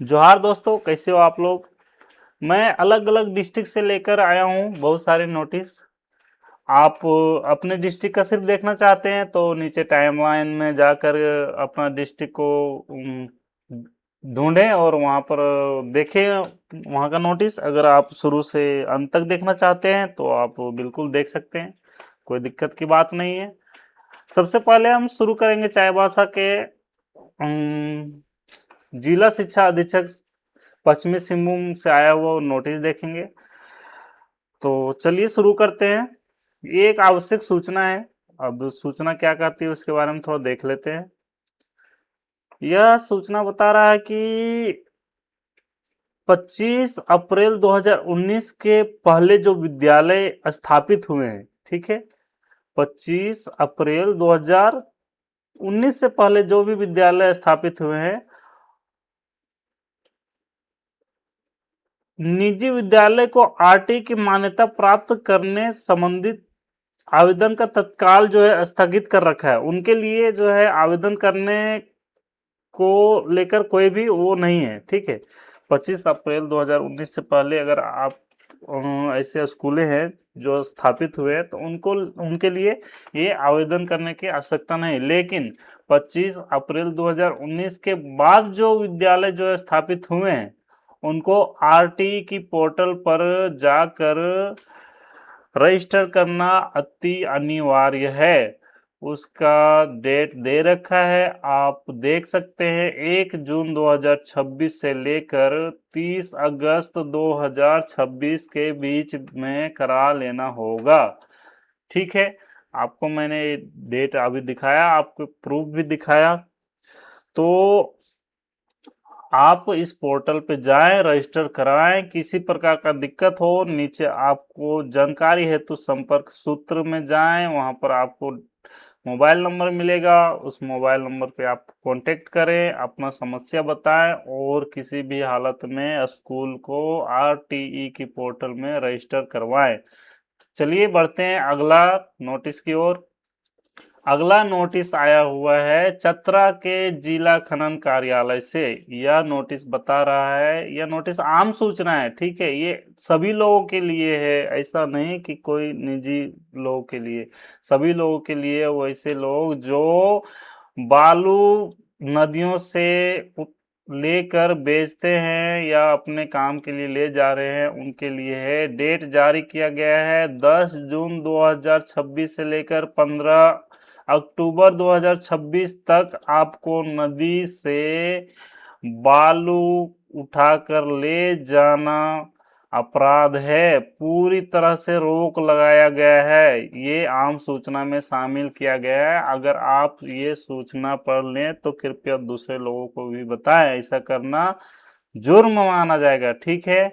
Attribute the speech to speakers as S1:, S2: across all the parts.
S1: जोहार दोस्तों, कैसे हो आप लोग। मैं अलग अलग डिस्ट्रिक्ट से लेकर आया हूँ बहुत सारे नोटिस। आप अपने डिस्ट्रिक्ट का सिर्फ देखना चाहते हैं तो नीचे टाइमलाइन में जाकर अपना डिस्ट्रिक्ट को ढूंढें और वहाँ पर देखें वहाँ का नोटिस। अगर आप शुरू से अंत तक देखना चाहते हैं तो आप बिल्कुल देख सकते हैं, कोई दिक्कत की बात नहीं है। सबसे पहले हम शुरू करेंगे चाईबासा के जिला शिक्षा अधीक्षक पश्चिमी सिंहभूम से आया हुआ नोटिस देखेंगे। तो चलिए शुरू करते हैं। ये एक आवश्यक सूचना है। अब सूचना क्या कहती है उसके बारे में थोड़ा देख लेते हैं। यह सूचना बता रहा है कि 25 अप्रैल 2019 के पहले जो विद्यालय स्थापित हुए हैं, ठीक है, 25 अप्रैल 2019 से पहले जो भी विद्यालय स्थापित हुए हैं, निजी विद्यालय को आरटी की मान्यता प्राप्त करने संबंधित आवेदन का तत्काल जो है स्थगित कर रखा है। उनके लिए जो है आवेदन करने को लेकर कोई भी वो नहीं है, ठीक है। 25 अप्रैल 2019 से पहले अगर आप ऐसे स्कूलें हैं जो स्थापित हुए हैं तो उनको उनके लिए ये आवेदन करने की आवश्यकता नहीं। लेकिन 25 अप्रैल 2019 के बाद जो विद्यालय जो है स्थापित हुए हैं उनको आरटी की पोर्टल पर जाकर रजिस्टर करना अति अनिवार्य है। उसका डेट दे रखा है, आप देख सकते हैं। 1 जून 2026 से लेकर 30 अगस्त 2026 के बीच में करा लेना होगा, ठीक है। आपको मैंने डेट अभी दिखाया, आपको प्रूफ भी दिखाया। तो आप इस पोर्टल पे जाएं, रजिस्टर कराएं। किसी प्रकार का दिक्कत हो, नीचे आपको जानकारी हेतु संपर्क सूत्र में जाएं, वहां पर आपको मोबाइल नंबर मिलेगा। उस मोबाइल नंबर पे आप कांटेक्ट करें, अपना समस्या बताएं और किसी भी हालत में स्कूल को आरटीई की पोर्टल में रजिस्टर करवाएं। चलिए बढ़ते हैं अगला नोटिस की ओर। अगला नोटिस आया हुआ है चतरा के जिला खनन कार्यालय से। यह नोटिस बता रहा है, यह नोटिस आम सूचना है, ठीक है। ये सभी लोगों के लिए है, ऐसा नहीं कि कोई निजी लोगों के लिए। सभी लोगों के लिए, वैसे लोग जो बालू नदियों से लेकर बेचते हैं या अपने काम के लिए ले जा रहे हैं उनके लिए है। डेट जारी किया गया है 10 जून 2026 से लेकर 15 अक्टूबर 2026 तक आपको नदी से बालू उठाकर ले जाना अपराध है। पूरी तरह से रोक लगाया गया है। ये आम सूचना में शामिल किया गया है। अगर आप ये सूचना पढ़ लें तो कृपया दूसरे लोगों को भी बताएं। ऐसा करना जुर्म माना जाएगा, ठीक है।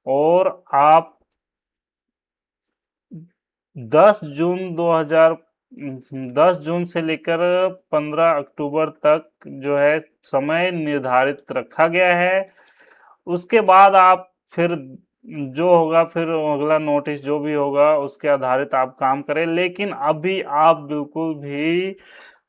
S1: और आप 10 जून 10 जून से लेकर 15 अक्टूबर तक जो है समय निर्धारित रखा गया है। उसके बाद आप फिर जो होगा, फिर अगला नोटिस जो भी होगा उसके आधारित आप काम करें। लेकिन अभी आप बिल्कुल भी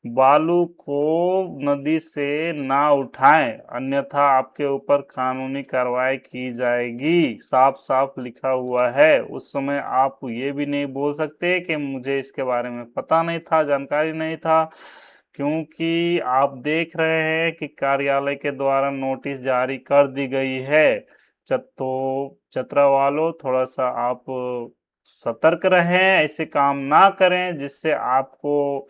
S1: बालू को नदी से ना उठाएं, अन्यथा आपके ऊपर कानूनी कार्रवाई की जाएगी। साफ साफ लिखा हुआ है। उस समय आप ये भी नहीं बोल सकते कि मुझे इसके बारे में पता नहीं था, जानकारी नहीं था, क्योंकि आप देख रहे हैं कि कार्यालय के द्वारा नोटिस जारी कर दी गई है। तो चतरा वालों, थोड़ा सा आप सतर्क रहें, ऐसे काम ना करें जिससे आपको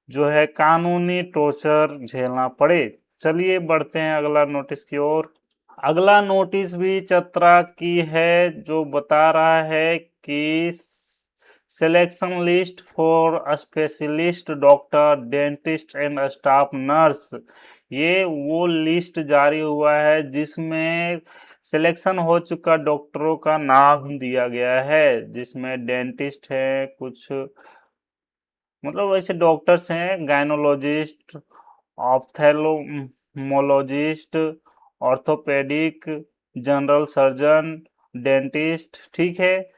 S1: जो है कानूनी टॉर्चर झेलना पड़े। चलिए बढ़ते हैं अगला नोटिस की ओर। अगला नोटिस भी चतरा की है, जो बता रहा है कि selection list for specialist doctor, dentist and staff nurse. ये वो लिस्ट जारी हुआ है जिसमें सिलेक्शन हो चुका डॉक्टरों का नाम दिया गया है, जिसमें डेंटिस्ट है, कुछ मतलब ऐसे डॉक्टर्स हैं, gynaecologist, ophthalmologist, orthopaedic, general surgeon, dentist, ठीक है।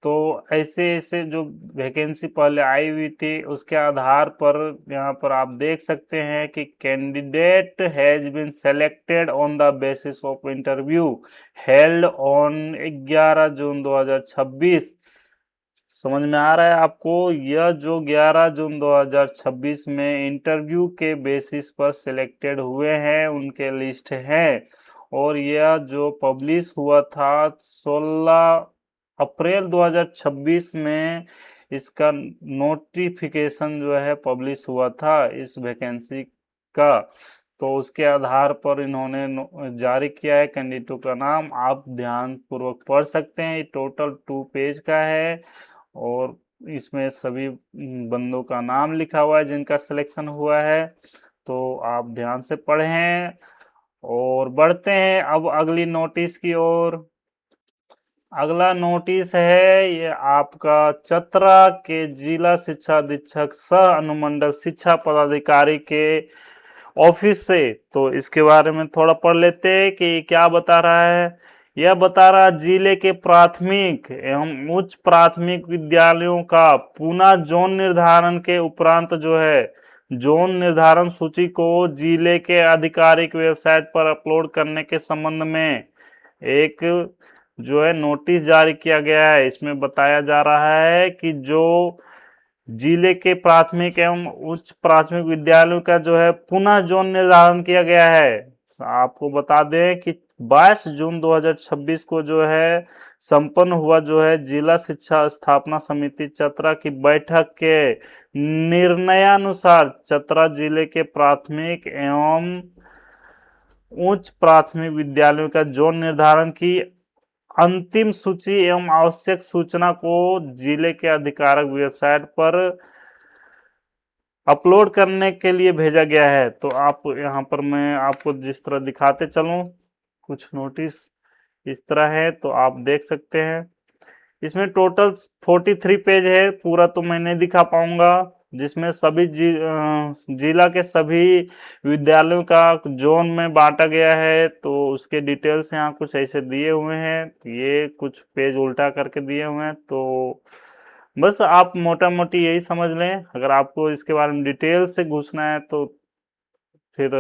S1: तो ऐसे ऐसे जो वैकेंसी पहले आई हुई थी उसके आधार पर यहाँ पर आप देख सकते हैं कि candidate has been selected on the basis of interview held on 11 June 2026। समझ में आ रहा है आपको? यह जो 11 जून 2026 में इंटरव्यू के बेसिस पर सिलेक्टेड हुए हैं उनके लिस्ट है। और यह जो पब्लिश हुआ था 16 अप्रैल 2026 में इसका नोटिफिकेशन जो है पब्लिश हुआ था इस वैकेंसी का। तो उसके आधार पर इन्होंने जारी किया है कैंडिडेटों का नाम। आप ध्यान पूर्वक पढ़ सकते हैं। ये टोटल 2 पेज का है और इसमें सभी बंदों का नाम लिखा हुआ है जिनका सिलेक्शन हुआ है। तो आप ध्यान से पढ़ें और बढ़ते हैं अब अगली नोटिस की ओर। अगला नोटिस है ये आपका चतरा के जिला शिक्षा अधीक्षक सह अनुमंडल शिक्षा पदाधिकारी के ऑफिस से। तो इसके बारे में थोड़ा पढ़ लेते हैं कि क्या बता रहा है। यह बता रहा जिले के प्राथमिक एवं उच्च प्राथमिक विद्यालयों का पुनः जोन निर्धारण के उपरांत जो है जोन निर्धारण सूची को जिले के आधिकारिक वेबसाइट पर अपलोड करने के संबंध में एक जो है नोटिस जारी किया गया है। इसमें बताया जा रहा है कि जो जिले के प्राथमिक एवं उच्च प्राथमिक विद्यालयों का जो है पुनः जोन निर्धारण किया गया है। आपको बता दें कि 22 जून 2026 को जो है संपन्न हुआ जो है जिला शिक्षा स्थापना समिति चतरा की बैठक के निर्णयानुसार चतरा जिले के प्राथमिक एवं उच्च प्राथमिक विद्यालयों का जोन निर्धारण की अंतिम सूची एवं आवश्यक सूचना को जिले के आधिकारिक वेबसाइट पर अपलोड करने के लिए भेजा गया है। तो आप यहाँ पर मैं आपको जिस तरह दिखाते चलूं कुछ नोटिस इस तरह है तो आप देख सकते हैं। इसमें टोटल 43 पेज है। पूरा तो मैं नहीं दिखा पाऊंगा जिसमें सभी जिला के सभी विद्यालयों का जोन में बांटा गया है। तो उसके डिटेल्स यहाँ कुछ ऐसे दिए हुए हैं। ये कुछ पेज उल्टा करके दिए हुए हैं। तो बस आप मोटा मोटी यही समझ लें। अगर आपको इसके बारे में डिटेल से घुसना है तो फिर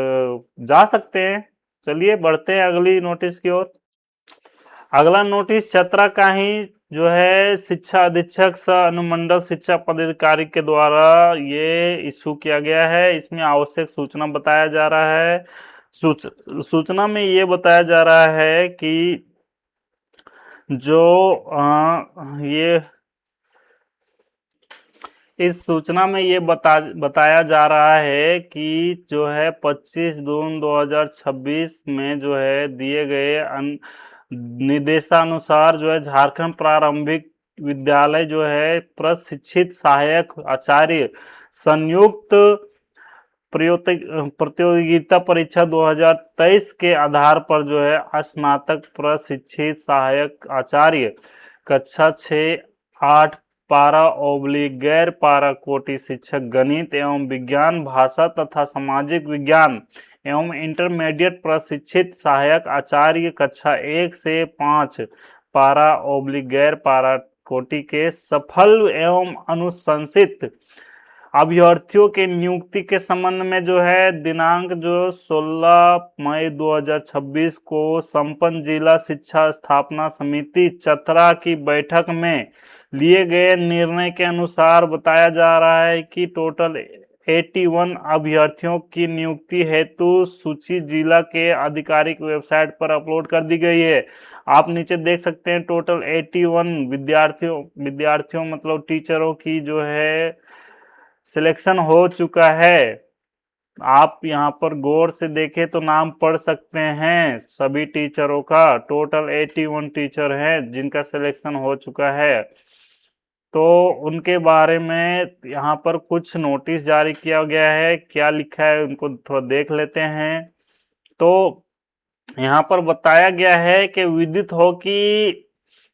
S1: जा सकते हैं। चलिए बढ़ते हैं अगली नोटिस की ओर। अगला नोटिस चतरा का ही जो है शिक्षा अधीक्षक सह अनुमंडल शिक्षा पदाधिकारी के द्वारा ये इशू किया गया है। इसमें आवश्यक सूचना बताया जा रहा है। सूचना में ये बताया जा रहा है कि जो ये इस सूचना में ये बताया जा रहा है कि जो है 25 जून 2026 में जो है दिए गए निर्देशानुसार जो है झारखंड प्रारंभिक विद्यालय जो है प्रशिक्षित सहायक आचार्य संयुक्त प्रतियोगिता परीक्षा 2023 के आधार पर जो है स्नातक प्रशिक्षित सहायक आचार्य कक्षा 6-8 पारा ओब्लिक गैर पारा कोटि शिक्षक गणित एवं विज्ञान भाषा तथा सामाजिक विज्ञान एवं इंटरमीडिएट प्रशिक्षित सहायक आचार्य कक्षा 1 से 5 पारा ओब्लिक गैर पारा कोटि के सफल एवं अनुशंसित अभ्यर्थियों के नियुक्ति के संबंध में जो है दिनांक जो 16 मई 2026 को संपन्न जिला शिक्षा स्थापना समिति चतरा की बैठक में लिए गए निर्णय के अनुसार बताया जा रहा है कि टोटल 81 अभ्यर्थियों की नियुक्ति हेतु सूची जिला के आधिकारिक वेबसाइट पर अपलोड कर दी गई है। आप नीचे देख सकते हैं टोटल 81 विद्यार्थियों मतलब टीचरों की जो है सिलेक्शन हो चुका है। आप यहाँ पर गौर से देखें तो नाम पढ़ सकते हैं सभी टीचरों का। टोटल 81 टीचर हैं जिनका सिलेक्शन हो चुका है। तो उनके बारे में यहाँ पर कुछ नोटिस जारी किया गया है। क्या लिखा है उनको थोड़ा देख लेते हैं। तो यहाँ पर बताया गया है कि विदित हो कि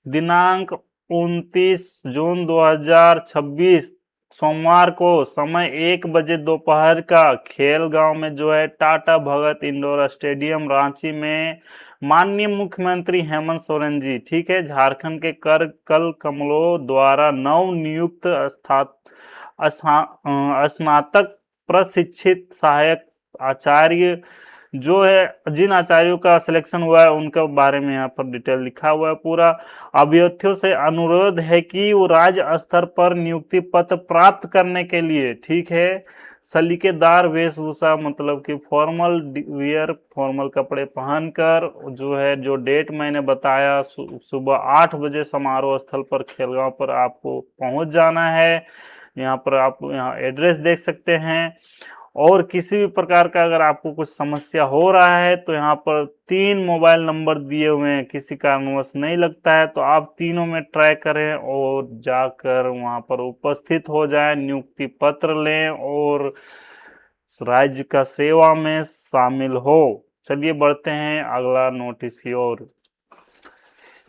S1: दिनांक 29 जून 2026 सोमवार को समय 1 बजे दोपहर का खेलगांव में जो है टाटा भगत इंडोर स्टेडियम रांची में माननीय मुख्यमंत्री हेमंत सोरेन जी, ठीक है, झारखंड के कर कल कमलों द्वारा नव नियुक्त स्नातक प्रशिक्षित सहायक आचार्य जो है, जिन आचार्यों का सिलेक्शन हुआ है उनके बारे में यहाँ पर डिटेल लिखा हुआ है पूरा। अभ्यर्थियों से अनुरोध है कि वो राज्य स्तर पर नियुक्ति पत्र प्राप्त करने के लिए, ठीक है, सलीकेदार वेशभूषा मतलब कि फॉर्मल वियर, फॉर्मल कपड़े पहनकर जो है, जो डेट मैंने बताया, सुबह 8 बजे समारोह स्थल पर खेलगांव पर आपको पहुंच जाना है। यहाँ पर आप यहाँ एड्रेस देख सकते हैं। और किसी भी प्रकार का अगर आपको कुछ समस्या हो रहा है तो यहाँ पर 3 मोबाइल नंबर दिए हुए हैं, किसी कारणवश नहीं लगता है तो आप तीनों में ट्राई करें और जाकर वहाँ पर उपस्थित हो जाएं, नियुक्ति पत्र लें और राज्य का सेवा में शामिल हो। चलिए बढ़ते हैं अगला नोटिस की ओर।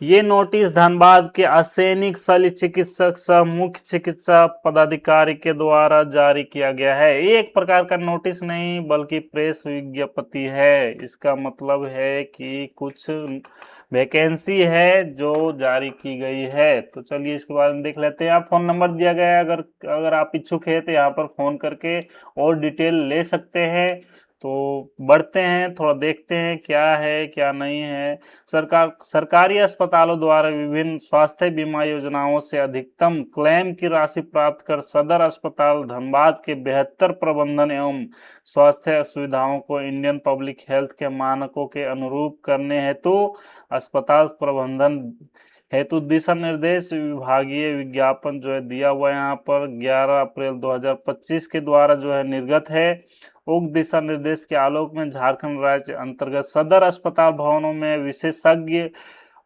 S1: ये नोटिस धनबाद के असैनिक शल्य चिकित्सक सह मुख्य चिकित्सा पदाधिकारी के द्वारा जारी किया गया है। ये एक प्रकार का नोटिस नहीं बल्कि प्रेस विज्ञप्ति है। इसका मतलब है कि कुछ वैकेंसी है जो जारी की गई है। तो चलिए इसके बारे में देख लेते हैं। यहाँ फोन नंबर दिया गया है, अगर आप इच्छुक है तो यहाँ पर फोन करके और डिटेल ले सकते हैं। तो बढ़ते हैं, थोड़ा देखते हैं क्या है क्या नहीं है। सरकारी अस्पतालों द्वारा विभिन्न स्वास्थ्य बीमा योजनाओं से अधिकतम क्लेम की राशि प्राप्त कर सदर अस्पताल धनबाद के बेहतर प्रबंधन एवं स्वास्थ्य सुविधाओं को इंडियन पब्लिक हेल्थ के मानकों के अनुरूप करने हेतु अस्पताल प्रबंधन हेतु दिशा निर्देश विभागीय विज्ञापन जो है दिया हुआ है यहाँ पर 11 अप्रैल 2025 के द्वारा जो है निर्गत है। उक्त दिशा निर्देश के आलोक में झारखंड राज्य अंतर्गत सदर अस्पताल भवनों में विशेषज्ञ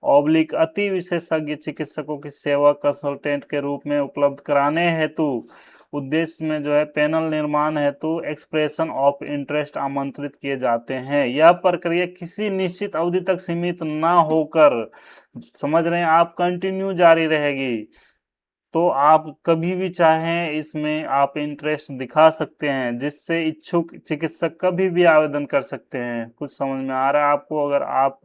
S1: ऑब्लिक अति विशेषज्ञ चिकित्सकों की सेवा कंसल्टेंट के रूप में उपलब्ध कराने हेतु उद्देश्य में जो है पैनल निर्माण हेतु एक्सप्रेशन ऑफ इंटरेस्ट आमंत्रित किए जाते हैं। यह प्रक्रिया किसी निश्चित अवधि तक सीमित न होकर, समझ रहे हैं आप, कंटिन्यू जारी रहेगी। तो आप कभी भी चाहें इसमें आप इंटरेस्ट दिखा सकते हैं, जिससे इच्छुक चिकित्सक कभी भी आवेदन कर सकते हैं। कुछ समझ में आ रहा है आपको? अगर आप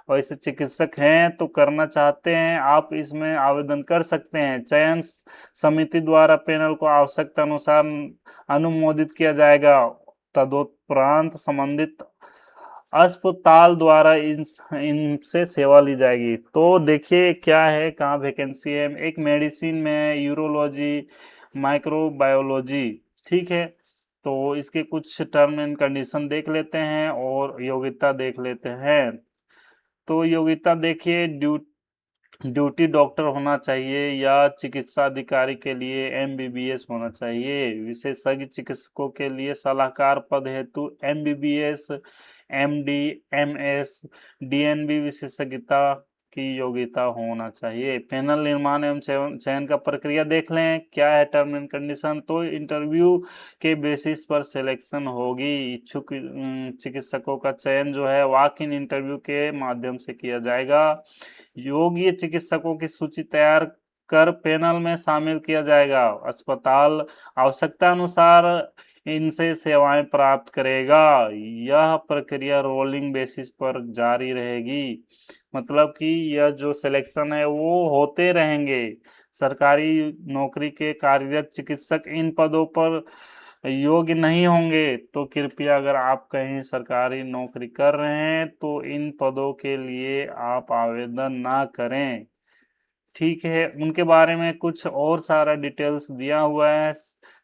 S1: वैसे चिकित्सक हैं तो करना चाहते हैं, आप इसमें आवेदन कर सकते हैं। चयन समिति द्वारा पैनल को आवश्यकता अनुसार अनुमोदित किया जाएगा। तदोपरांत संबंधित अस्पताल द्वारा इनसे सेवा ली जाएगी। तो देखिए क्या है, कहाँ वैकेंसी है। एक मेडिसिन में, यूरोलॉजी, माइक्रोबायोलॉजी, ठीक है। तो इसके कुछ टर्म एंड कंडीशन देख लेते हैं और योग्यता देख लेते हैं। तो योग्यता देखिए, ड्यूटी डॉक्टर होना चाहिए या चिकित्सा अधिकारी के लिए MBBS होना चाहिए। विशेषज्ञ चिकित्सकों के लिए सलाहकार पद हेतु MBBS, MD, MS, DNB विशेषज्ञता की योग्यता होना चाहिए। पैनल निर्माण एवं चयन का प्रक्रिया देख लें, क्या है टर्म एंड कंडीशन। तो इंटरव्यू के बेसिस पर सिलेक्शन होगी। इच्छुक चिकित्सकों का चयन जो है वॉक इन इंटरव्यू के माध्यम से किया जाएगा। योग्य चिकित्सकों की सूची तैयार कर पैनल में शामिल किया जाएगा। अस्पताल आवश्यकता अनुसार इनसे सेवाएं प्राप्त करेगा। यह प्रक्रिया रोलिंग बेसिस पर जारी रहेगी, मतलब कि यह जो सिलेक्शन है वो होते रहेंगे। सरकारी नौकरी के कार्यरत चिकित्सक इन पदों पर योग्य नहीं होंगे। तो कृपया, अगर आप कहीं सरकारी नौकरी कर रहे हैं तो इन पदों के लिए आप आवेदन ना करें, ठीक है। उनके बारे में कुछ और सारा डिटेल्स दिया हुआ है।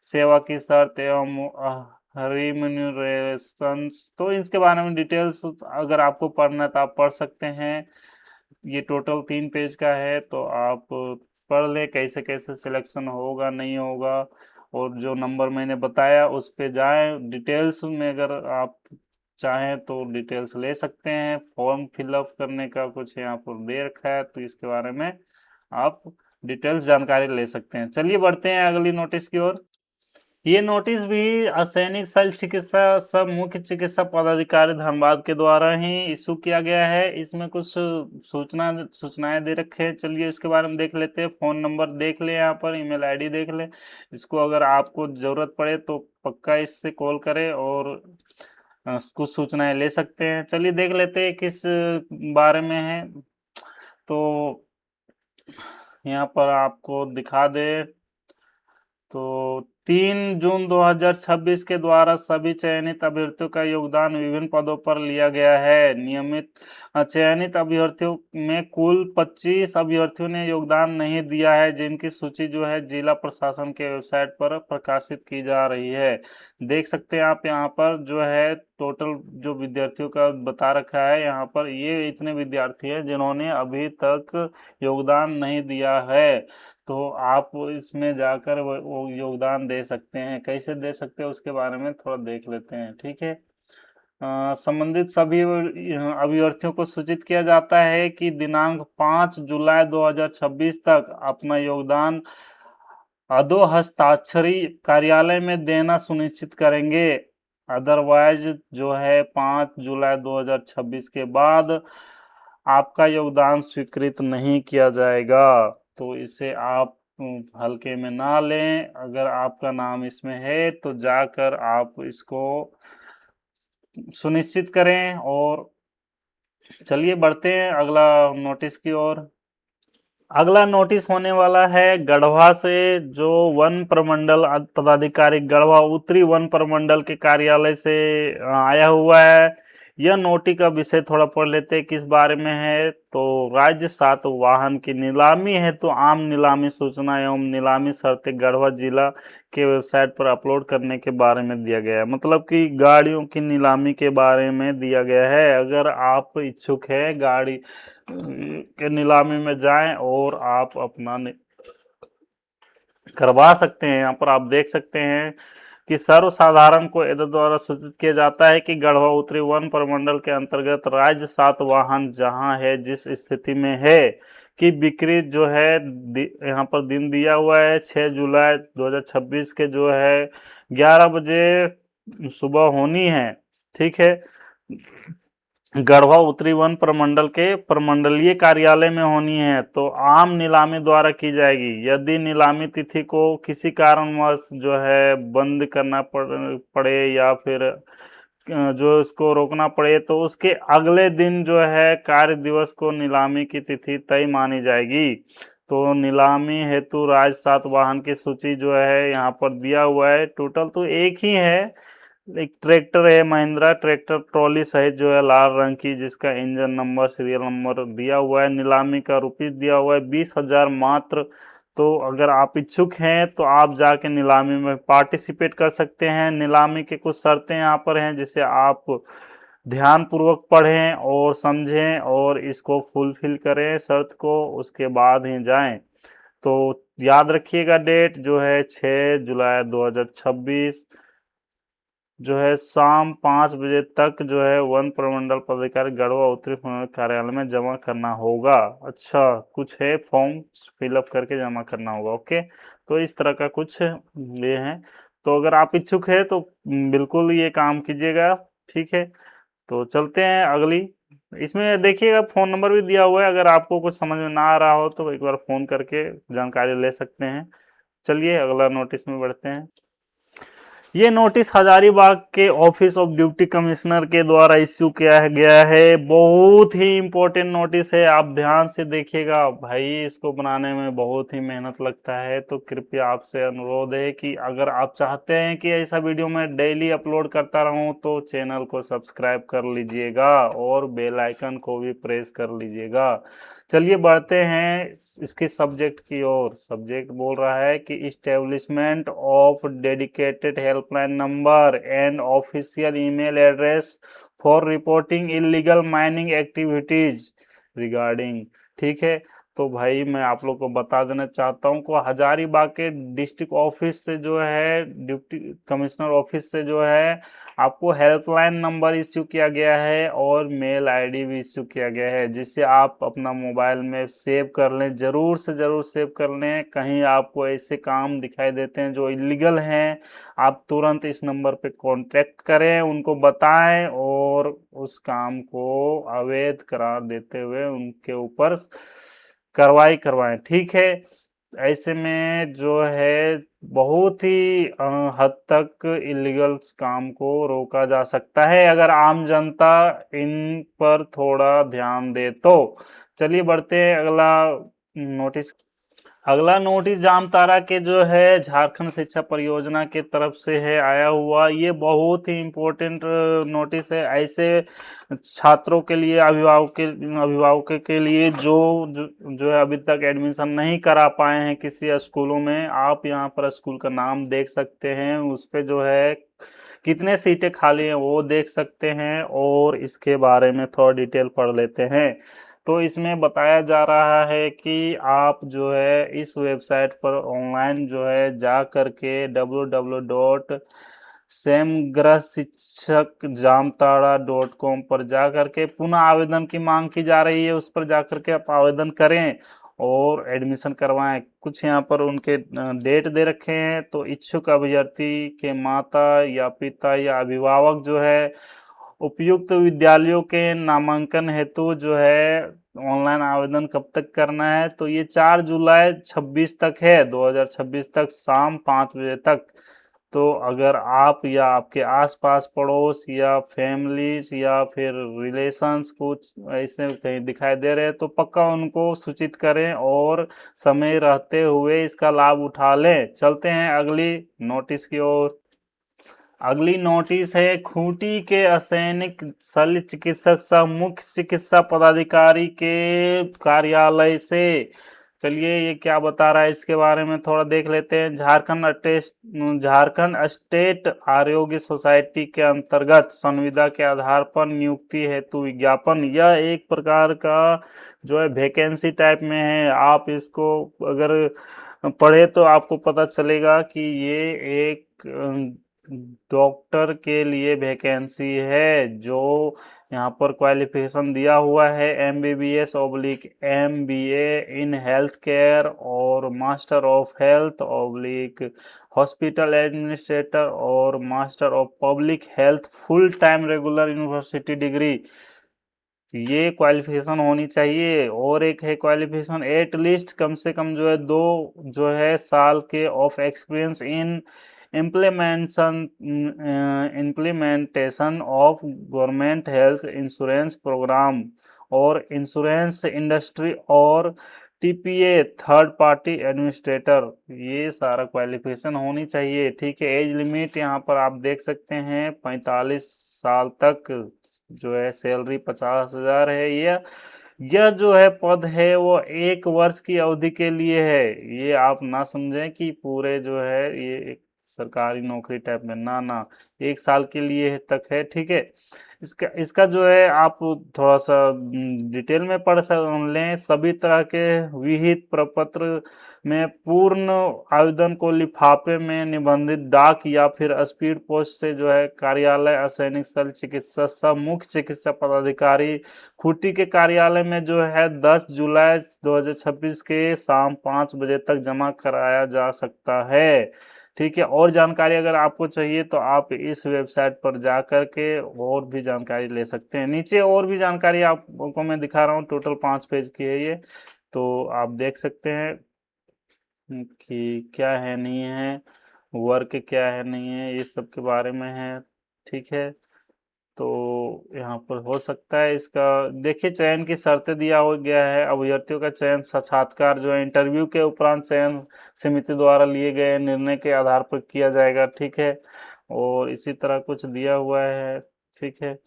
S1: सेवा की शर्त एवं रिम्यूनरेशंस, तो इसके बारे में डिटेल्स अगर आपको पढ़ना है तो आप पढ़ सकते हैं। ये टोटल 3 पेज का है, तो आप पढ़ लें कैसे कैसे सिलेक्शन होगा नहीं होगा। और जो नंबर मैंने बताया उस पे जाएं। डिटेल्स में अगर आप चाहें तो डिटेल्स ले सकते हैं। फॉर्म फिलअप करने का कुछ यहाँ पर दे रखा है, तो इसके बारे में आप डिटेल्स जानकारी ले सकते हैं। चलिए बढ़ते हैं अगली नोटिस की ओर। ये नोटिस भी असैनिक शल्य चिकित्सा सब मुख्य चिकित्सा पदाधिकारी धनबाद के द्वारा ही इशू किया गया है। इसमें कुछ सूचनाएं दे रखे हैं। चलिए इसके बारे में देख लेते हैं। फोन नंबर देख ले, यहाँ पर ईमेल आईडी देख ले। इसको अगर आपको जरूरत पड़े तो पक्का इससे कॉल करें और कुछ सूचनाएं ले सकते हैं। चलिए देख लेते हैं किस बारे में है। तो यहाँ पर आपको दिखा दे तो 3 जून 2026 के द्वारा सभी चयनित अभ्यर्थियों का योगदान विभिन्न पदों पर लिया गया है। नियमित चयनित अभ्यर्थियों में कुल 25 अभ्यर्थियों ने योगदान नहीं दिया है, जिनकी सूची जो है जिला प्रशासन के वेबसाइट पर प्रकाशित की जा रही है। देख सकते हैं आप यहाँ पर जो है टोटल जो विद्यार्थियों का बता रखा है। यहाँ पर ये इतने विद्यार्थी हैं जिन्होंने अभी तक योगदान नहीं दिया है। तो आप इसमें जाकर वो योगदान दे सकते हैं। कैसे दे सकते हैं उसके बारे में थोड़ा देख लेते हैं, ठीक है। संबंधित सभी अभ्यर्थियों को सूचित किया जाता है कि दिनांक 5 जुलाई 2026 तक अपना योगदान अधो हस्ताक्षरी कार्यालय में देना सुनिश्चित करेंगे। अदरवाइज जो है 5 जुलाई 2026 के बाद आपका योगदान स्वीकृत नहीं किया जाएगा। तो इसे आप हल्के में ना लें। अगर आपका नाम इसमें है तो जाकर आप इसको सुनिश्चित करें। और चलिए बढ़ते हैं अगला नोटिस की ओर। अगला नोटिस होने वाला है गढ़वा से, जो वन प्रमंडल पदाधिकारी गढ़वा उत्तरी वन प्रमंडल के कार्यालय से आया हुआ है। यह नोटिस का विषय थोड़ा पढ़ लेते हैं किस बारे में है। तो राज्य 7 वाहन की नीलामी है तो आम नीलामी सूचना एवं नीलामी शर्तें गढ़वा जिला के वेबसाइट पर अपलोड करने के बारे में दिया गया है। मतलब कि गाड़ियों की नीलामी के बारे में दिया गया है। अगर आप इच्छुक है गाड़ी के नीलामी में जाएं और आप अपना करवा सकते हैं। यहाँ पर आप देख सकते हैं कि सर्वसाधारण को एतद द्वारा सूचित किया जाता है कि गढ़वा उत्तरी वन प्रमंडल के अंतर्गत राज्य 7 वाहन जहां है जिस स्थिति में है कि बिक्री जो है यहाँ पर दिन दिया हुआ है 6 जुलाई 2026 के जो है 11 बजे सुबह होनी है, ठीक है। गढ़वा उत्तरी वन प्रमंडल के प्रमंडलीय कार्यालय में होनी है। तो आम नीलामी द्वारा की जाएगी। यदि नीलामी तिथि को किसी कारणवश जो है बंद करना पड़े या फिर जो इसको रोकना पड़े तो उसके अगले दिन जो है कार्य दिवस को नीलामी की तिथि तय मानी जाएगी। तो नीलामी हेतु राज्य 7 वाहन की सूची जो है यहाँ पर दिया हुआ है। टोटल तो एक ही है, एक ट्रैक्टर है महिंद्रा ट्रैक्टर ट्रॉली सहित जो है लाल रंग की, जिसका इंजन नंबर सीरियल नंबर दिया हुआ है। नीलामी का रुपीस दिया हुआ है 20,000 मात्र। तो अगर आप इच्छुक हैं तो आप जाके नीलामी में पार्टिसिपेट कर सकते हैं। नीलामी के कुछ शर्तें यहाँ पर हैं जिसे आप ध्यान पूर्वक पढ़ें और समझें और इसको फुलफिल करें शर्त को, उसके बाद ही जाएं। तो याद रखिएगा डेट जो है 6 जुलाई 2026 जो है शाम 5 बजे तक जो है वन प्रमंडल पदाधिकारी गढ़वा उत्तरी कार्यालय में जमा करना होगा। अच्छा, कुछ है फॉर्म फिलअप करके जमा करना होगा। ओके, तो इस तरह का कुछ ये है। तो अगर आप इच्छुक है तो बिल्कुल ये काम कीजिएगा, ठीक है। तो चलते हैं अगली। इसमें देखिएगा फोन नंबर भी दिया हुआ है। अगर आपको कुछ समझ में ना आ रहा हो तो एक बार फोन करके जानकारी ले सकते हैं। चलिए अगला नोटिस में बढ़ते हैं। ये नोटिस हजारीबाग के ऑफिस ऑफ ड्यूटी कमिश्नर के द्वारा इश्यू किया गया है। बहुत ही इम्पोर्टेंट नोटिस है, आप ध्यान से देखिएगा। भाई इसको बनाने में बहुत ही मेहनत लगता है, तो कृपया आपसे अनुरोध है कि अगर आप चाहते हैं कि ऐसा वीडियो मैं डेली अपलोड करता रहूं तो चैनल को सब्सक्राइब कर लीजिएगा और बेल आइकन को भी प्रेस कर लीजिएगा। चलिए बढ़ते हैं इसके सब्जेक्ट की ओर। सब्जेक्ट बोल रहा है कि establishment of dedicated helpline number and official email address for reporting illegal mining activities regarding, ठीक है। तो भाई मैं आप लोग को बता देना चाहता हूँ को हजारीबाग के डिस्ट्रिक्ट ऑफिस से जो है डिप्टी कमिश्नर ऑफिस से जो है आपको हेल्पलाइन नंबर इश्यू किया गया है और मेल आईडी भी इश्यू किया गया है, जिससे आप अपना मोबाइल में सेव कर लें, जरूर से जरूर सेव कर लें। कहीं आपको ऐसे काम दिखाई देते हैं जो इलीगल हैं, आप तुरंत इस नंबर पे कांटेक्ट करें, उनको बताएं और उस काम को अवैध करार देते हुए उनके ऊपर कार्रवाई करवाएं, ठीक है। ऐसे में जो है बहुत ही हद तक इलीगल काम को रोका जा सकता है अगर आम जनता इन पर थोड़ा ध्यान दे तो। चलिए बढ़ते हैं अगला नोटिस। अगला नोटिस जामताड़ा के जो है झारखंड शिक्षा परियोजना के तरफ से है आया हुआ। ये बहुत ही इम्पोर्टेंट नोटिस है ऐसे छात्रों के लिए, अभिभावकों के लिए जो है अभी तक एडमिशन नहीं करा पाए हैं किसी स्कूलों में। आप यहाँ पर स्कूल का नाम देख सकते हैं, उस पे जो है कितने सीटें खाली हैं वो देख सकते हैं, और इसके बारे में थोड़ा डिटेल पढ़ लेते हैं। तो इसमें बताया जा रहा है कि आप जो है इस वेबसाइट पर ऑनलाइन जो है जा करके www.समग्रशिक्षकजामताड़ा.com पर जा करके पुनः आवेदन की मांग की जा रही है, उस पर जा करके आप आवेदन करें और एडमिशन करवाएं। कुछ यहाँ पर उनके डेट दे रखे हैं, तो इच्छुक अभ्यर्थी के माता या पिता या अभिभावक जो है उपयुक्त विद्यालयों के नामांकन हेतु जो है ऑनलाइन आवेदन कब तक करना है, तो ये 4 जुलाई 26 तक है, 2026 तक शाम 5 बजे तक। तो अगर आप या आपके आसपास पड़ोस या फैमिलीज या फिर रिलेशंस कुछ ऐसे कहीं दिखाई दे रहे हैं तो पक्का उनको सूचित करें और समय रहते हुए इसका लाभ उठा लें। चलते हैं अगली नोटिस की ओर। अगली नोटिस है खूंटी के असैनिक शल्य चिकित्सक सह मुख्य चिकित्सा पदाधिकारी के कार्यालय से। चलिए ये क्या बता रहा है इसके बारे में थोड़ा देख लेते हैं। झारखंड स्टेट आरोग्य सोसाइटी के अंतर्गत संविदा के आधार पर नियुक्ति हेतु विज्ञापन। यह एक प्रकार का जो है वैकेंसी टाइप में है, आप इसको अगर पढ़े तो आपको पता चलेगा कि ये एक डॉक्टर के लिए वैकेंसी है। जो यहाँ पर क्वालिफिकेशन दिया हुआ है MBBS/MBA इन हेल्थ केयर और master of health hospital administrator और master of public health full time regular university degree, ये क्वालिफिकेशन होनी चाहिए। और एक है क्वालिफिकेशन एटलीस्ट कम से कम जो है 2 जो है साल के of experience in implementation of government health insurance program और इंश्योरेंस इंडस्ट्री और TPA थर्ड पार्टी एडमिनिस्ट्रेटर, ये सारा क्वालिफिकेशन होनी चाहिए, ठीक है। एज लिमिट यहाँ पर आप देख सकते हैं 45 साल तक, जो है सैलरी 50,000 है। यह जो है पद है वो 1 वर्ष की अवधि के लिए है। ये आप ना समझें कि पूरे जो है ये एक सरकारी नौकरी टाइप में, ना ना, 1 साल के लिए तक है, ठीक है। इसका इसका जो है आप थोड़ा सा डिटेल में पढ़ लें। सभी तरह के विहित प्रपत्र में पूर्ण आवेदन को लिफाफे में निबंधित डाक या फिर स्पीड पोस्ट से जो है कार्यालय असैनिक शल्य चिकित्सा सह मुख्य चिकित्सा पदाधिकारी खूंटी के कार्यालय में जो है 10 जुलाई 2026 के शाम 5 बजे तक जमा कराया जा सकता है, ठीक है। और जानकारी अगर आपको चाहिए तो आप इस वेबसाइट पर जा कर के और भी जानकारी ले सकते हैं। नीचे और भी जानकारी आपको मैं दिखा रहा हूँ, टोटल 5 पेज की है ये, तो आप देख सकते हैं कि क्या है नहीं है, वर्क क्या है नहीं है, ये सब के बारे में है, ठीक है। तो यहाँ पर हो सकता है इसका देखिए चयन की शर्तें दिया हो गया है। अभ्यर्थियों का चयन साक्षात्कार जो है इंटरव्यू के उपरांत चयन समिति द्वारा लिए गए निर्णय के आधार पर किया जाएगा, ठीक है। और इसी तरह कुछ दिया हुआ है, ठीक है।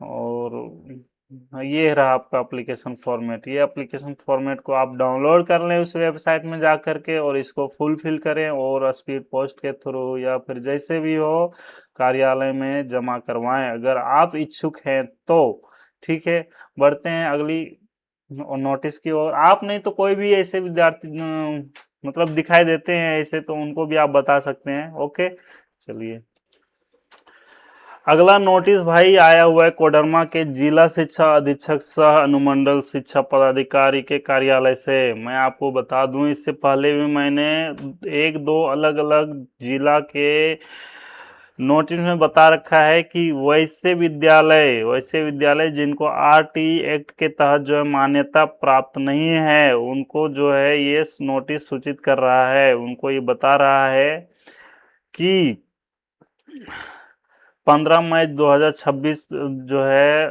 S1: और ये रहा आपका एप्लीकेशन फॉर्मेट। ये एप्लीकेशन फॉर्मेट को आप डाउनलोड कर लें उस वेबसाइट में जा करके और इसको फुलफिल करें और स्पीड पोस्ट के थ्रू या फिर जैसे भी हो कार्यालय में जमा करवाएं अगर आप इच्छुक हैं तो, ठीक है। बढ़ते हैं अगली और नोटिस की ओर आप नहीं तो कोई भी ऐसे विद्यार्थी मतलब दिखाई देते हैं ऐसे, तो उनको भी आप बता सकते हैं। ओके, चलिए अगला नोटिस भाई आया हुआ है कोडरमा के जिला शिक्षा अधीक्षक सह अनुमंडल शिक्षा पदाधिकारी के कार्यालय से। मैं आपको बता दूं, इससे पहले भी मैंने एक दो अलग अलग जिला के नोटिस में बता रखा है कि वैसे विद्यालय जिनको आरटी एक्ट के तहत जो है मान्यता प्राप्त नहीं है, उनको जो है ये नोटिस सूचित कर रहा है। उनको ये बता रहा है कि 15 मई 2026 जो है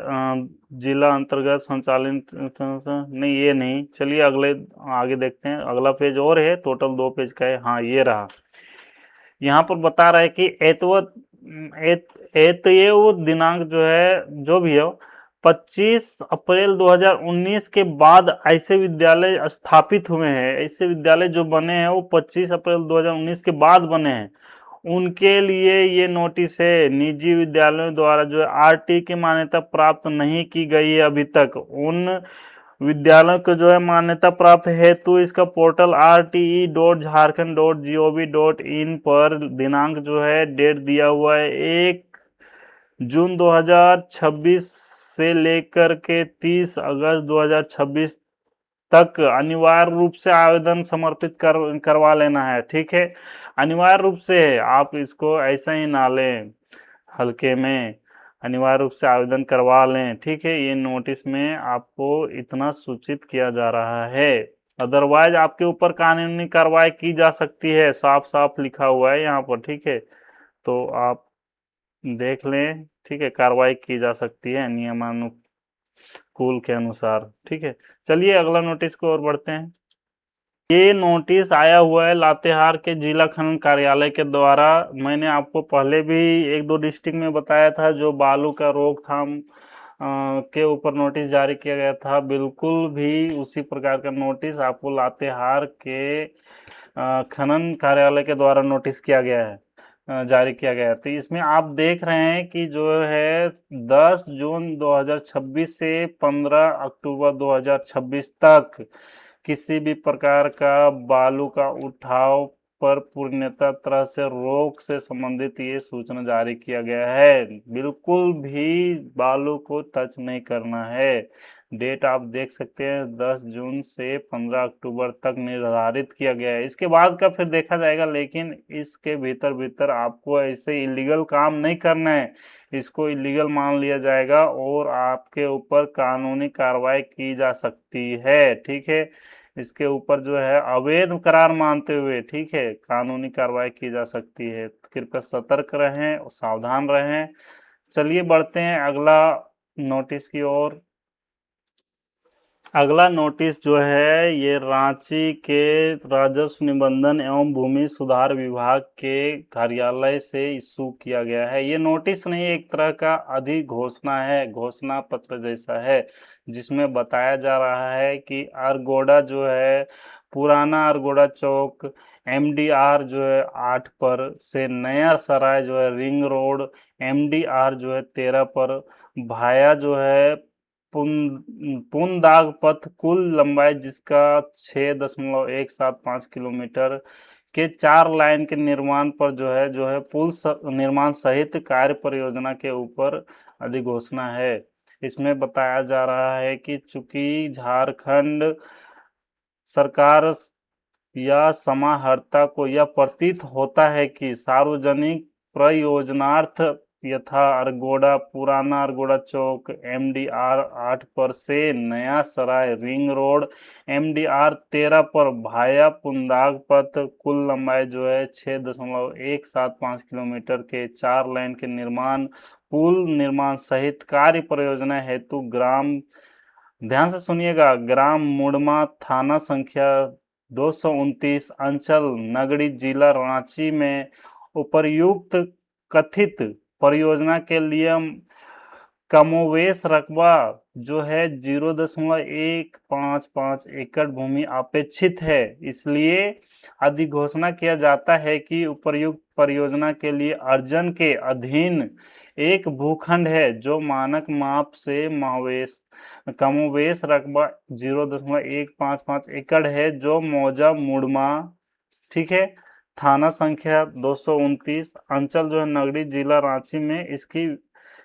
S1: जिला अंतर्गत संचालित नहीं, ये नहीं, चलिए अगले आगे देखते हैं। अगला पेज और है, टोटल 2 पेज का है। हाँ, ये रहा। यहाँ पर बता रहा है कि एतये दिनांक जो है जो भी हो 25 अप्रैल 2019 के बाद ऐसे विद्यालय स्थापित हुए हैं, ऐसे विद्यालय जो बने हैं वो 25 अप्रैल 2019 के बाद बने हैं, उनके लिए ये नोटिस है। निजी विद्यालयों द्वारा जो है आरटी की मान्यता प्राप्त नहीं की गई है अभी तक, उन विद्यालयों को जो है मान्यता प्राप्त हेतु इसका पोर्टल rte.jharkhand.gov.in पर दिनांक जो है डेट दिया हुआ है 1 जून 2026 से लेकर के 30 अगस्त 2026 तक अनिवार्य रूप से आवेदन समर्पित करवा लेना है। ठीक है, अनिवार्य रूप से है, आप इसको ऐसा ही ना लें हल्के में, अनिवार्य रूप से आवेदन करवा लें। ठीक है, ये नोटिस में आपको इतना सूचित किया जा रहा है, अदरवाइज आपके ऊपर कानूनी कार्रवाई की जा सकती है, साफ साफ लिखा हुआ है यहाँ पर। ठीक है, तो आप देख लें। ठीक है, कार्रवाई की जा सकती है नियमानुकूल के अनुसार। ठीक है, चलिए अगला नोटिस को और बढ़ते हैं। ये नोटिस आया हुआ है लातेहार के जिला खनन कार्यालय के द्वारा। मैंने आपको पहले भी एक दो डिस्ट्रिक्ट में बताया था जो बालू का रोकथाम के ऊपर नोटिस जारी किया गया था, बिल्कुल भी उसी प्रकार का नोटिस आपको लातेहार के खनन कार्यालय के द्वारा नोटिस किया गया है, जारी किया गया है। तो इसमें आप देख रहे हैं कि जो है 10 जून 2026 से 15 अक्टूबर 2026 तक किसी भी प्रकार का बालू का उठाव पर पूर्णतः तरह से रोक से संबंधित ये सूचना जारी किया गया है। बिल्कुल भी बालू को टच नहीं करना है। डेट आप देख सकते हैं 10 जून से 15 अक्टूबर तक निर्धारित किया गया है। इसके बाद का फिर देखा जाएगा, लेकिन इसके भीतर भीतर आपको ऐसे इलीगल काम नहीं करना है, इसको इलीगल मान लिया जाएगा और आपके ऊपर कानूनी कार्रवाई की जा सकती है। ठीक है, इसके ऊपर जो है अवैध करार मानते हुए, ठीक है, कानूनी कार्रवाई की जा सकती है। तो कृपया सतर्क रहें और सावधान रहें। चलिए बढ़ते हैं अगला नोटिस की ओर। अगला नोटिस जो है ये रांची के राजस्व निबंधन एवं भूमि सुधार विभाग के कार्यालय से इशू किया गया है। ये नोटिस नहीं, एक तरह का अधिघोषणा है, घोषणा पत्र जैसा है, जिसमें बताया जा रहा है कि अरगोड़ा जो है, पुराना अरगोड़ा चौक MDR जो है 8 पर से नया सराय जो है रिंग रोड MDR जो है 13 पर भाया जो है पुनदाग पथ, कुल लंबाई जिसका 6.175 किलोमीटर के 4 लाइन के निर्माण पर जो है पुल निर्माण सहित कार्य परियोजना के ऊपर अधिघोषणा है। इसमें बताया जा रहा है कि चूंकि झारखंड सरकार या समाहर्ता को यह प्रतीत होता है कि सार्वजनिक प्रयोजनार्थ यथा अरगोड़ा, पुराना अरगोड़ा चौक MDR 8 पर से नया सराय रिंग रोड MDR 13 पर भाया पुंदाग पथ, कुल लंबाई जो है 6.175 किलोमीटर के 4 लाइन के निर्माण पुल निर्माण सहित कार्य परियोजना हेतु ग्राम, ध्यान से सुनिएगा, ग्राम मुड़मा, थाना संख्या 229, अंचल नगड़ी, जिला रांची में उपर्युक्त कथित परियोजना के लिए कमोवेश रकबा जो है 0.155 एकड़ भूमि अपेक्षित है। इसलिए अधिघोषणा किया जाता है कि उपर्युक्त परियोजना के लिए अर्जन के अधीन एक भूखंड है जो मानक माप से कमोवेश रकबा 0.155 एकड़ है, जो मौजा मुड़मा, ठीक है, थाना संख्या 229, अंचल जो है नगड़ी, जिला रांची में इसकी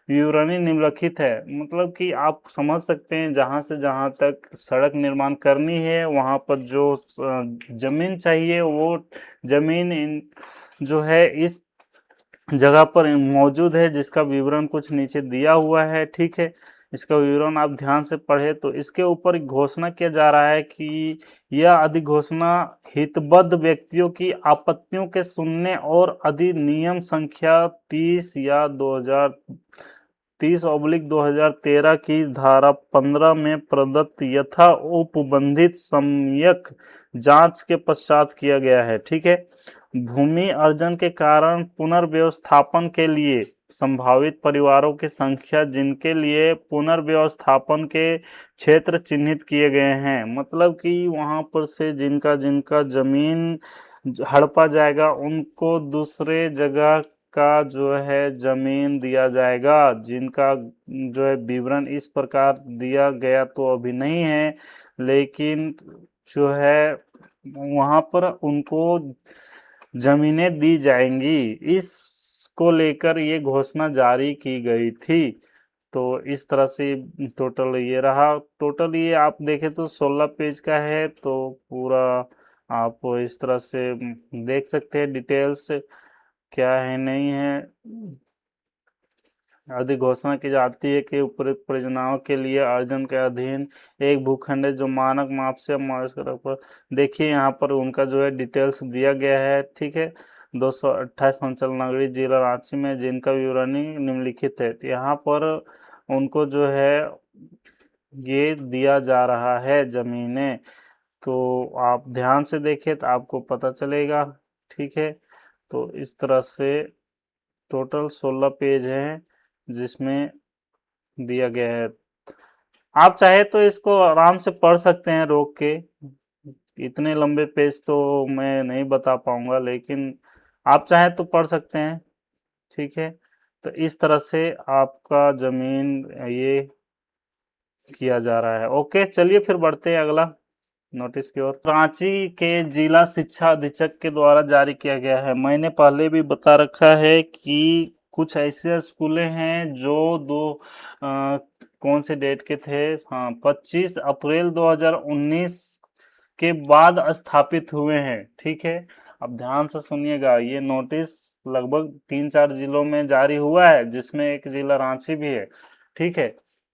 S1: विवरणी निम्नलिखित है। मतलब कि आप समझ सकते हैं, जहां से जहां तक सड़क निर्माण करनी है वहां पर जो जमीन चाहिए वो जमीन जो है इस जगह पर मौजूद है, जिसका विवरण कुछ नीचे दिया हुआ है, ठीक है। इसका विवरण आप ध्यान से पढ़े तो इसके ऊपर घोषणा किया जा रहा है कि यह अधिघोषणा हितबद्ध व्यक्तियों की आपत्तियों के सुनने और अधिनियम संख्या 30 या 2013 की धारा 15 में प्रदत्त यथा उपबंधित सम्यक जांच के पश्चात किया गया है, ठीक है। भूमि अर्जन के कारण पुनर्व्यवस्थापन के लिए संभावित परिवारों की संख्या जिनके लिए पुनर्व्यवस्थापन के क्षेत्र चिन्हित किए गए हैं, मतलब कि वहां पर से जिनका जिनका जमीन हड़पा जाएगा उनको दूसरे जगह का जो है जमीन दिया जाएगा, जिनका जो है विवरण इस प्रकार दिया गया तो अभी नहीं है, लेकिन जो है वहां पर उनको जमीनें दी जाएंगी। इसको लेकर ये घोषणा जारी की गई थी। तो इस तरह से टोटल ये रहा। टोटल ये आप देखें तो 16 पेज का है, तो पूरा आप इस तरह से देख सकते हैं डिटेल्स क्या है नहीं है। अधिघोषणा की जाती है कि उपयुक्त परियोजनाओं के लिए अर्जन के अधीन एक भूखंड है जो मानक माप से पर देखिए यहाँ पर उनका जो है डिटेल्स दिया गया है, ठीक है। 228 अंचल नगरी, जिला रांची में, जिनका विवरणी निम्नलिखित है। तो यहाँ पर उनको जो है ये दिया जा रहा है जमीनें, तो आप ध्यान से देखें तो आपको पता चलेगा, ठीक है। तो इस तरह से टोटल 16 पेज हैं जिसमें दिया गया है। आप चाहे तो इसको आराम से पढ़ सकते हैं रोक के, इतने लंबे पेज तो मैं नहीं बता पाऊंगा, लेकिन आप चाहे तो पढ़ सकते हैं, ठीक है। तो इस तरह से आपका जमीन ये किया जा रहा है। ओके, चलिए फिर बढ़ते हैं अगला नोटिस की ओर। रांची के जिला शिक्षा अधीक्षक के द्वारा जारी किया गया है। मैंने पहले भी बता रखा है कि कुछ ऐसे स्कूलें हैं जो कौन से डेट के थे, हाँ, 25 अप्रैल 2019 के बाद स्थापित हुए हैं, ठीक है। अब ध्यान से सुनिएगा, ये नोटिस लगभग 3-4 जिलों में जारी हुआ है, जिसमें एक जिला रांची भी है, ठीक है।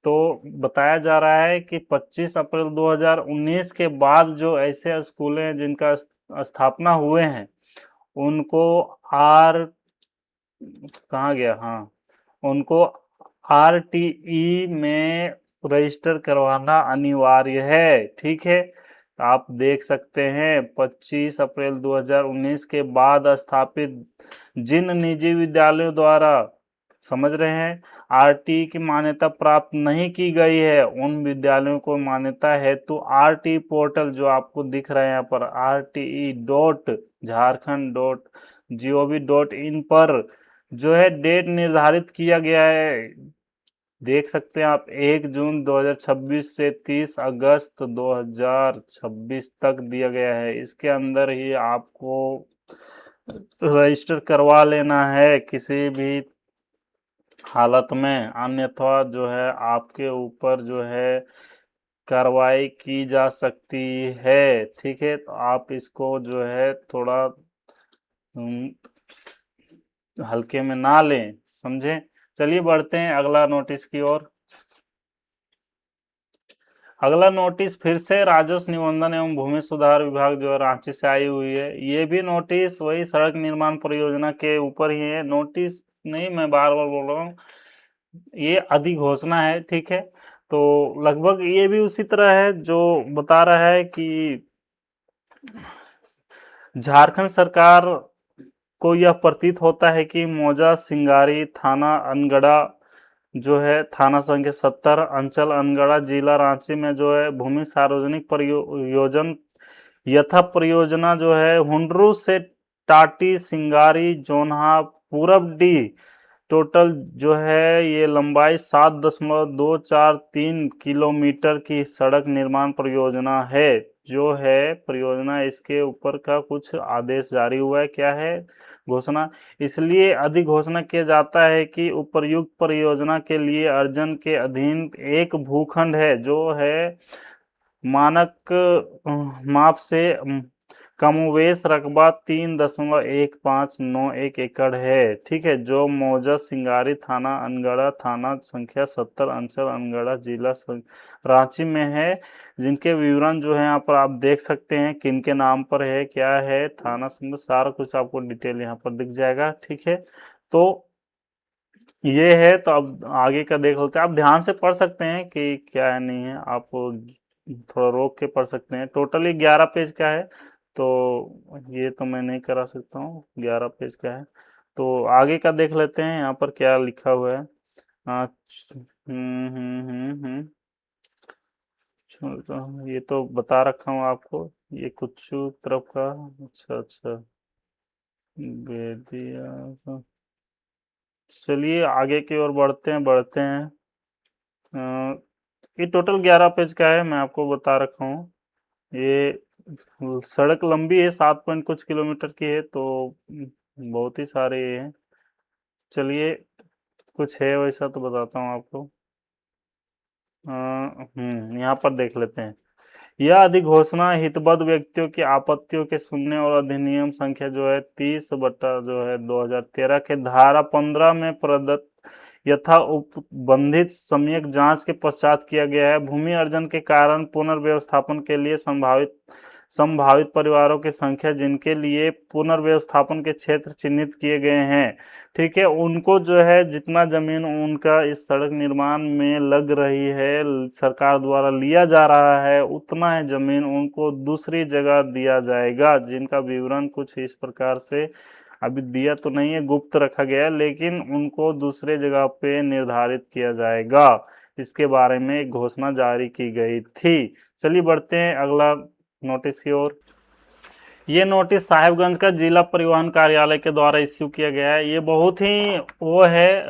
S1: तो बताया जा रहा है कि 25 अप्रैल 2019 के बाद जो ऐसे स्कूल हैं जिनका स्थापना हुए हैं उनको कहाँ गया, हाँ, उनको आरटीई में रजिस्टर करवाना अनिवार्य है, ठीक है। आप देख सकते हैं 25 अप्रैल 2019 के बाद स्थापित जिन निजी विद्यालयों द्वारा, समझ रहे हैं, आरटीई की मान्यता प्राप्त नहीं की गई है, उन विद्यालयों को मान्यता हेतु आरटीई पोर्टल जो आपको दिख रहा है यहाँ पर rte.jharkhand.gov.in पर जो है डेट निर्धारित किया गया है। देख सकते हैं आप 1 जून 2026 से 30 अगस्त 2026 तक दिया गया है। इसके अंदर ही आपको रजिस्टर करवा लेना है किसी भी हालत में, अन्यथा जो है आपके ऊपर जो है कार्रवाई की जा सकती है, ठीक है। तो आप इसको जो है थोड़ा हल्के में ना लें, समझे। चलिए बढ़ते हैं अगला नोटिस की ओर। अगला नोटिस फिर से राजस्व निबंधन एवं भूमि सुधार विभाग जो है रांची से आई हुई है। ये भी नोटिस वही सड़क निर्माण परियोजना के ऊपर ही है। नोटिस नहीं, मैं बार बार बोल रहा हूँ, ये अधिघोषणा है, ठीक है। तो लगभग ये भी उसी तरह है जो बता रहा है कि झारखंड सरकार को यह प्रतीत होता है कि मौजा सिंगारी थाना अनगढ़ा जो है थाना संख्या 70 अंचल अनगढ़ा जिला रांची में जो है भूमि सार्वजनिक परियोजन यथा परियोजना जो है हुंडरू से टाटी सिंगारी जोन्हा पूरबडी टोटल जो है ये लंबाई 7.243 किलोमीटर की सड़क निर्माण परियोजना है। जो है परियोजना, इसके ऊपर का कुछ आदेश जारी हुआ है, क्या है घोषणा। इसलिए अधिघोषणा किया जाता है कि उपर्युक्त परियोजना के लिए अर्जन के अधीन एक भूखंड है जो है मानक माप से कमोवेश रकबा 3.1591 एकड़ है। ठीक है, जो मौजा सिंगारी थाना अनगढ़ा, थाना संख्या 70, अंचल अनगढ़ा, जिला रांची में है। जिनके विवरण जो है यहाँ पर आप देख सकते हैं, किन के नाम पर है, क्या है, थाना संख्या, सारा कुछ आपको डिटेल यहाँ पर दिख जाएगा। ठीक है, तो ये है। तो अब आगे का देख लेते हैं। आप ध्यान से पढ़ सकते हैं कि क्या है नहीं है, आप थोड़ा रोक के पढ़ सकते हैं। टोटली 11 पेज का है, तो ये तो मैं नहीं करा सकता हूँ, 11 पेज का है। तो आगे का देख लेते हैं यहाँ पर क्या लिखा हुआ है। ये तो बता रखा हूँ आपको, ये कुछ तरफ का। अच्छा अच्छा, बेदिया। चलिए आगे की ओर बढ़ते हैं। ये टोटल 11 पेज का है, मैं आपको बता रखा हूँ। ये सड़क लंबी है, 7 पॉइंट कुछ किलोमीटर की है, तो बहुत ही सारे ये हैं। चलिए कुछ है वैसा तो बताता हूँ आपको। यहाँ पर देख लेते हैं। यह अधिघोषणा हितबद्ध व्यक्तियों की आपत्तियों के सुनने और अधिनियम संख्या जो है 30/2013 के धारा 15 में प्रदत्त यथा उपबंधित सम्यक जांच के पश्चात किया गया है। भूमि अर्जन के कारण पुनर्व्यवस्थापन के लिए संभावित परिवारों की संख्या जिनके लिए पुनर्व्यवस्थापन के क्षेत्र चिन्हित किए गए हैं, ठीक है, उनको जो है जितना जमीन उनका इस सड़क निर्माण में लग रही है, सरकार द्वारा लिया जा रहा है, उतना ही जमीन उनको दूसरी जगह दिया जाएगा। जिनका विवरण कुछ इस प्रकार से अभी दिया तो नहीं है, गुप्त रखा गया है, लेकिन उनको दूसरे जगह पे निर्धारित किया जाएगा। इसके बारे में एक घोषणा जारी की गई थी। चलिए बढ़ते हैं अगला नोटिस की ओर। ये नोटिस साहिबगंज का जिला परिवहन कार्यालय के द्वारा इश्यू किया गया है। ये बहुत ही वो है,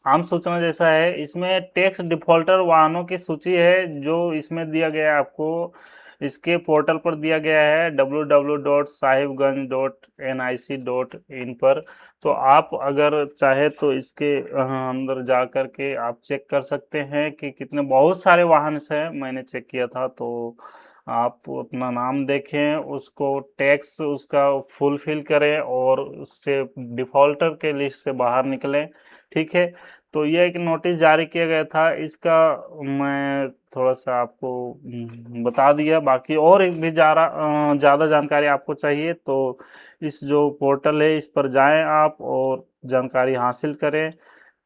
S1: आम सूचना जैसा है। इसमें टैक्स डिफॉल्टर वाहनों की सूची है जो इसमें दिया गया है आपको। इसके पोर्टल पर दिया गया है www.sahibganj.nic.in पर। तो आप अगर चाहे तो इसके अंदर जा कर के आप चेक कर सकते हैं कि कितने, बहुत सारे वाहन हैं, मैंने चेक किया था। तो आप अपना नाम देखें, उसको टैक्स उसका फुलफिल करें और उससे डिफॉल्टर के लिस्ट से बाहर निकलें। ठीक है, तो यह एक नोटिस जारी किया गया था, इसका मैं थोड़ा सा आपको बता दिया। बाकी और भी ज़्यादा जानकारी आपको चाहिए तो इस जो पोर्टल है इस पर जाएं आप और जानकारी हासिल करें।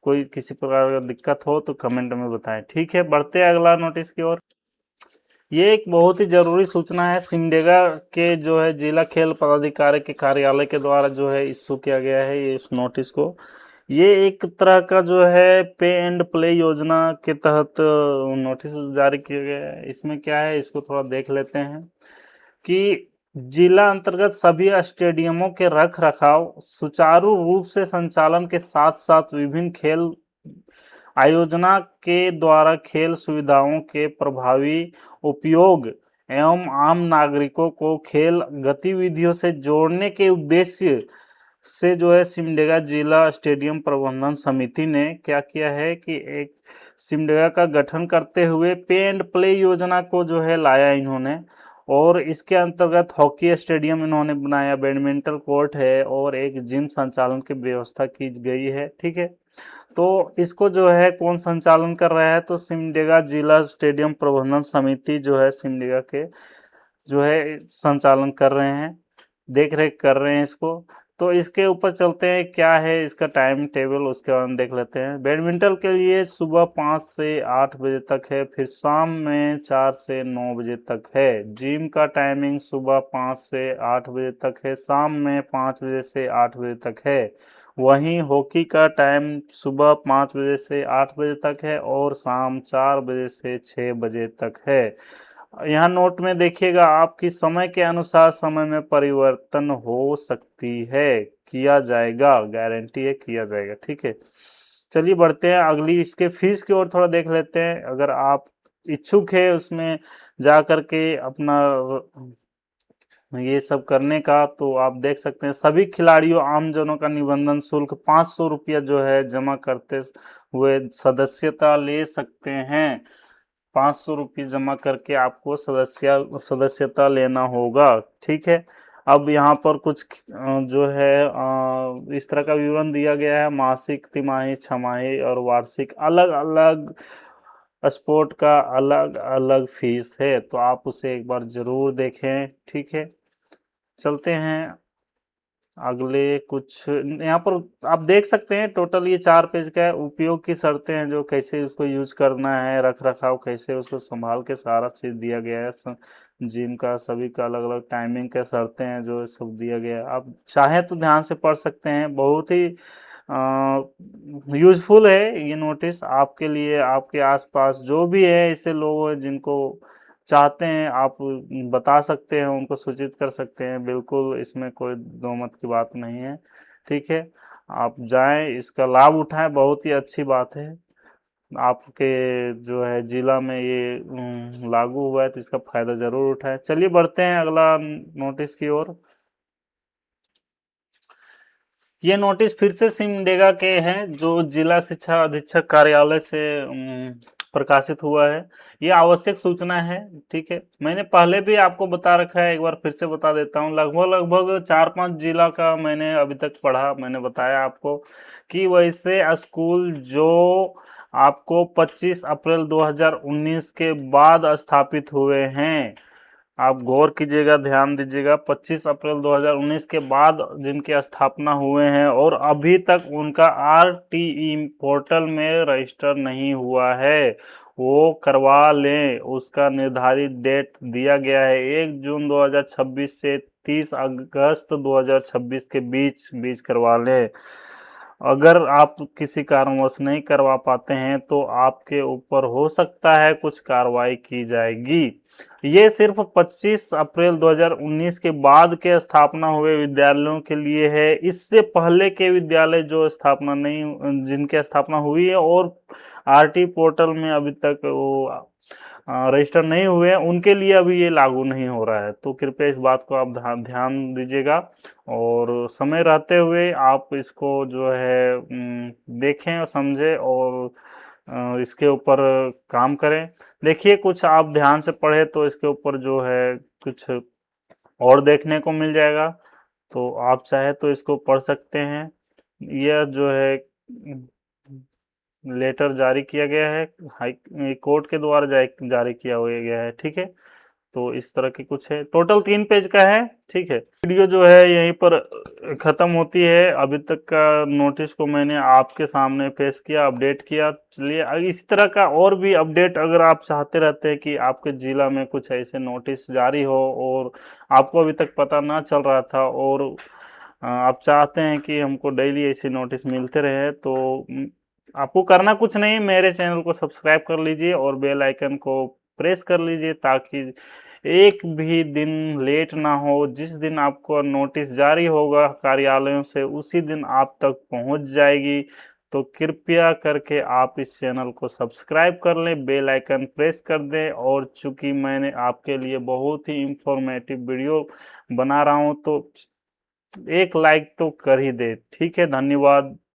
S1: कोई किसी प्रकार का दिक्कत हो तो कमेंट में बताएं। ठीक है, बढ़ते हैं अगला नोटिस की ओर। ये एक बहुत ही जरूरी सूचना है, सिमडेगा के जो है जिला खेल पदाधिकारी के कार्यालय के द्वारा जो है इश्यू किया गया है ये इस नोटिस को। ये एक तरह का जो है पे एंड प्ले योजना के तहत नोटिस जारी किया गया है। इसमें क्या है, इसको थोड़ा देख लेते हैं कि जिला अंतर्गत सभी स्टेडियमों के रख रखाव सुचारू रूप से संचालन के साथ साथ विभिन्न खेल आयोजना के द्वारा खेल सुविधाओं के प्रभावी उपयोग एवं आम नागरिकों को खेल गतिविधियों से जोड़ने के उद्देश्य से जो है सिमडेगा जिला स्टेडियम प्रबंधन समिति ने क्या किया है कि एक सिमडेगा का गठन करते हुए पे एंड प्ले योजना को जो है लाया इन्होंने। और इसके अंतर्गत हॉकी स्टेडियम इन्होंने बनाया, बैडमिंटन कोर्ट है और एक जिम संचालन की व्यवस्था की गई है। ठीक है, तो इसको जो है कौन संचालन कर रहा है, तो सिमडेगा जिला स्टेडियम प्रबंधन समिति जो है सिमडेगा के जो है संचालन कर रहे हैं, देख रेख कर रहे हैं इसको। तो इसके ऊपर चलते हैं, क्या है इसका टाइम टेबल, उसके बारे में देख लेते हैं। बैडमिंटन के लिए सुबह 5 से 8 बजे तक है, फिर शाम में 4 से 9 बजे तक है। जिम का टाइमिंग सुबह 5 से 8 बजे तक है, शाम में 5 बजे से 8 बजे तक है। वहीं हॉकी का टाइम सुबह 5 बजे से 8 बजे तक है और शाम 4 बजे से 6 बजे तक है। यहाँ नोट में देखिएगा, आपकी समय के अनुसार समय में परिवर्तन हो सकती है, किया जाएगा, गारंटी है किया जाएगा। ठीक है, चलिए बढ़ते हैं अगली इसके फीस की ओर थोड़ा देख लेते हैं। अगर आप इच्छुक है उसमें जा करके अपना ये सब करने का, तो आप देख सकते हैं सभी खिलाड़ियों आमजनों का निबंधन शुल्क 500 रुपया जो है जमा करते हुए सदस्यता ले सकते हैं। 500 रुपये जमा करके आपको सदस्यता लेना होगा। ठीक है, अब यहाँ पर कुछ जो है इस तरह का विवरण दिया गया है। मासिक, तिमाही, छमाही और वार्षिक अलग अलग स्पोर्ट का अलग अलग फीस है, तो आप उसे एक बार जरूर देखें। ठीक है, चलते हैं अगले कुछ। यहाँ पर आप देख सकते हैं टोटल ये 4 पेज का है। उपयोग की शर्तें हैं, जो कैसे उसको यूज करना है, रख रखाव कैसे उसको संभाल के, सारा चीज दिया गया है। जिम का सभी का अलग अलग टाइमिंग का शर्तें हैं, जो सब दिया गया है। आप चाहें तो ध्यान से पढ़ सकते हैं, बहुत ही यूजफुल है ये नोटिस आपके लिए। आपके आसपास जो भी है ऐसे लोग हैं जिनको चाहते हैं, आप बता सकते हैं, उनको सूचित कर सकते हैं। बिल्कुल इसमें कोई दो मत की बात नहीं है। ठीक है, आप जाएं, इसका लाभ उठाएं, बहुत ही अच्छी बात है। आपके जो है जिला में ये लागू हुआ है, तो इसका फायदा जरूर उठाएं। चलिए बढ़ते हैं अगला नोटिस की ओर। ये नोटिस फिर से सिमडेगा के हैं, जो जिला शिक्षा अधीक्षक कार्यालय से प्रकाशित हुआ है। ये आवश्यक सूचना है। ठीक है, मैंने पहले भी आपको बता रखा है, एक बार फिर से बता देता हूँ। लगभग लगभग 4-5 जिला का मैंने अभी तक पढ़ा। मैंने बताया आपको कि वैसे स्कूल जो आपको 25 अप्रैल 2019 के बाद स्थापित हुए हैं, आप गौर कीजिएगा, ध्यान दीजिएगा, 25 अप्रैल 2019 के बाद जिनके स्थापना हुए हैं और अभी तक उनका आरटीई पोर्टल में रजिस्टर नहीं हुआ है, वो करवा लें। उसका निर्धारित डेट दिया गया है 1 जून 2026 से 30 अगस्त 2026 के बीच बीच करवा लें। अगर आप किसी कारणवश नहीं करवा पाते हैं तो आपके ऊपर हो सकता है कुछ कार्रवाई की जाएगी। ये सिर्फ 25 अप्रैल 2019 के बाद के स्थापना हुए विद्यालयों के लिए है। इससे पहले के विद्यालय जो स्थापना नहीं, जिनकी स्थापना हुई है और आरटी पोर्टल में अभी तक वो रजिस्टर नहीं हुए हैं, उनके लिए अभी ये लागू नहीं हो रहा है। तो कृपया इस बात को आप ध्यान दीजिएगा और समय रहते हुए आप इसको जो है देखें और समझें और इसके ऊपर काम करें। देखिए, कुछ आप ध्यान से पढ़े तो इसके ऊपर जो है कुछ और देखने को मिल जाएगा, तो आप चाहे तो इसको पढ़ सकते हैं। यह जो है लेटर जारी किया गया है, हाई कोर्ट के द्वारा जारी किया हुआ गया है। ठीक है, तो इस तरह की कुछ है, टोटल 3 पेज का है। ठीक है, वीडियो जो है यहीं पर खत्म होती है। अभी तक का नोटिस को मैंने आपके सामने पेश किया, अपडेट किया। चलिए, इसी तरह का और भी अपडेट अगर आप चाहते रहते हैं कि आपके जिला में कुछ ऐसे नोटिस जारी हो और आपको अभी तक पता ना चल रहा था, और आप चाहते हैं कि हमको डेली ऐसे नोटिस मिलते रहे, तो आपको करना कुछ नहीं, मेरे चैनल को सब्सक्राइब कर लीजिए और बेल आइकन को प्रेस कर लीजिए, ताकि एक भी दिन लेट ना हो। जिस दिन आपको नोटिस जारी होगा कार्यालयों से, उसी दिन आप तक पहुंच जाएगी। तो कृपया करके आप इस चैनल को सब्सक्राइब कर लें, बेल आइकन प्रेस कर दें। और चूंकि मैंने आपके लिए बहुत ही इंफॉर्मेटिव वीडियो बना रहा हूं, तो एक लाइक तो कर ही दे। ठीक है, धन्यवाद।